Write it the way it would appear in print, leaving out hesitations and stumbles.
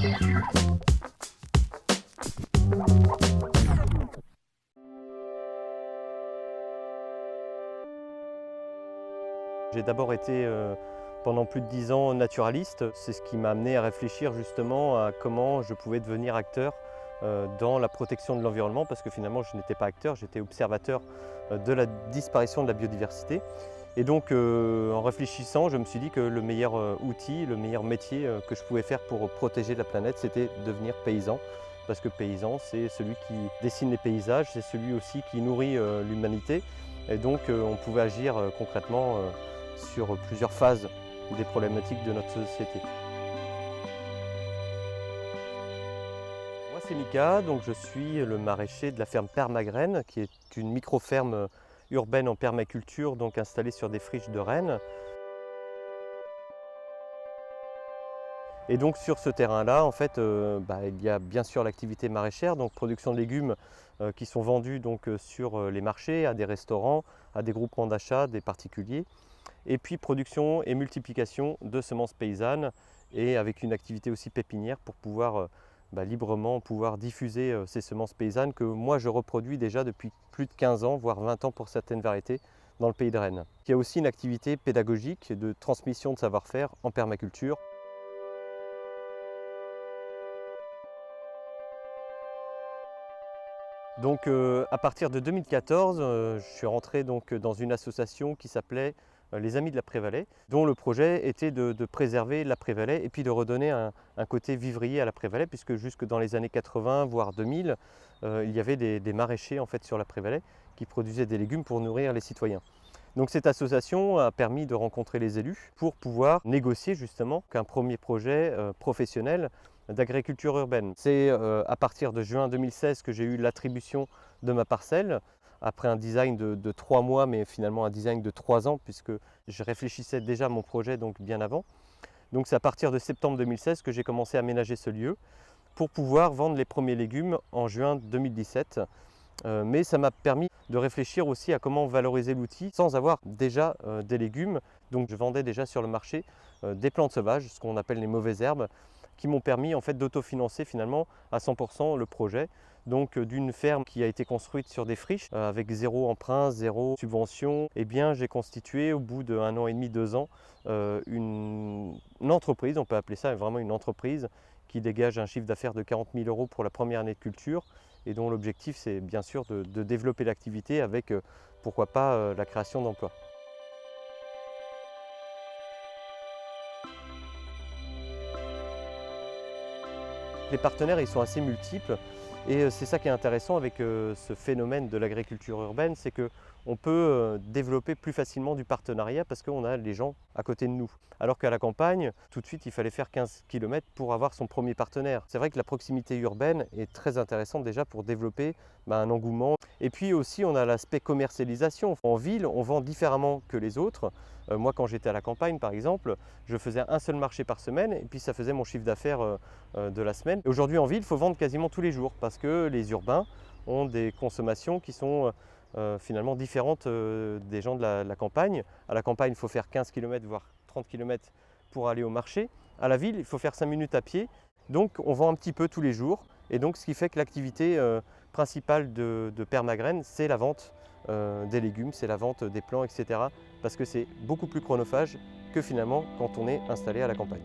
J'ai d'abord été pendant plus de 10 ans naturaliste. C'est ce qui m'a amené à réfléchir justement à comment je pouvais devenir acteur dans la protection de l'environnement, parce que finalement je n'étais pas acteur, j'étais observateur de la disparition de la biodiversité. Et donc en réfléchissant, je me suis dit que le meilleur outil, le meilleur métier que je pouvais faire pour protéger la planète, c'était devenir paysan. Parce que paysan, c'est celui qui dessine les paysages, c'est celui aussi qui nourrit l'humanité. Et donc on pouvait agir concrètement sur plusieurs phases des problématiques de notre société. Moi c'est Mika, donc je suis le maraîcher de la ferme Permagraine, qui est une micro-ferme urbaine en permaculture, donc installée sur des friches de Rennes. Et donc sur ce terrain-là, en fait, il y a bien sûr l'activité maraîchère, donc production de légumes qui sont vendus donc, sur les marchés, à des restaurants, à des groupements d'achat, des particuliers. Et puis production et multiplication de semences paysannes, et avec une activité aussi pépinière pour pouvoir librement pouvoir diffuser ces semences paysannes que moi je reproduis déjà depuis plus de 15 ans, voire 20 ans pour certaines variétés dans le pays de Rennes. Il y a aussi une activité pédagogique de transmission de savoir-faire en permaculture. Donc à partir de 2014, je suis rentré donc, dans une association qui s'appelait les Amis de la Prévalais, dont le projet était de préserver la Prévalais et puis de redonner un côté vivrier à la Prévalais, puisque jusque dans les années 80, voire 2000, il y avait des maraîchers en fait, sur la Prévalais qui produisaient des légumes pour nourrir les citoyens. Donc cette association a permis de rencontrer les élus pour pouvoir négocier justement qu'un premier projet professionnel d'agriculture urbaine. C'est à partir de juin 2016 que j'ai eu l'attribution de ma parcelle, après un design de 3 mois, mais finalement un design de 3 ans, puisque je réfléchissais déjà à mon projet donc bien avant. Donc c'est à partir de septembre 2016 que j'ai commencé à aménager ce lieu pour pouvoir vendre les premiers légumes en juin 2017. Mais ça m'a permis de réfléchir aussi à comment valoriser l'outil sans avoir déjà des légumes. Donc je vendais déjà sur le marché des plantes sauvages, ce qu'on appelle les mauvaises herbes, qui m'ont permis en fait d'autofinancer finalement à 100% le projet. Donc d'une ferme qui a été construite sur des friches avec zéro emprunt, zéro subvention, eh bien j'ai constitué au bout d'1 an et demi, 2 ans une entreprise, on peut appeler ça vraiment une entreprise, qui dégage un chiffre d'affaires de 40 000 € pour la première année de culture, et dont l'objectif c'est bien sûr de développer l'activité avec pourquoi pas la création d'emplois. Les partenaires ils sont assez multiples, et c'est ça qui est intéressant avec ce phénomène de l'agriculture urbaine, c'est qu'on peut développer plus facilement du partenariat parce qu'on a les gens à côté de nous. Alors qu'à la campagne, tout de suite il fallait faire 15 km pour avoir son premier partenaire. C'est vrai que la proximité urbaine est très intéressante déjà pour développer un engouement. Et puis aussi on a l'aspect commercialisation. En ville on vend différemment que les autres. Moi quand j'étais à la campagne par exemple, je faisais un seul marché par semaine et puis ça faisait mon chiffre d'affaires de la semaine. Aujourd'hui en ville il faut vendre quasiment tous les jours parce que les urbains ont des consommations qui sont finalement différentes des gens de la campagne. À la campagne il faut faire 15 km voire 30 km pour aller au marché. À la ville il faut faire 5 minutes à pied. Donc on vend un petit peu tous les jours, et donc ce qui fait que l'activité principale de Permagraine c'est la vente des légumes, c'est la vente des plants, etc. Parce que c'est beaucoup plus chronophage que finalement quand on est installé à la campagne.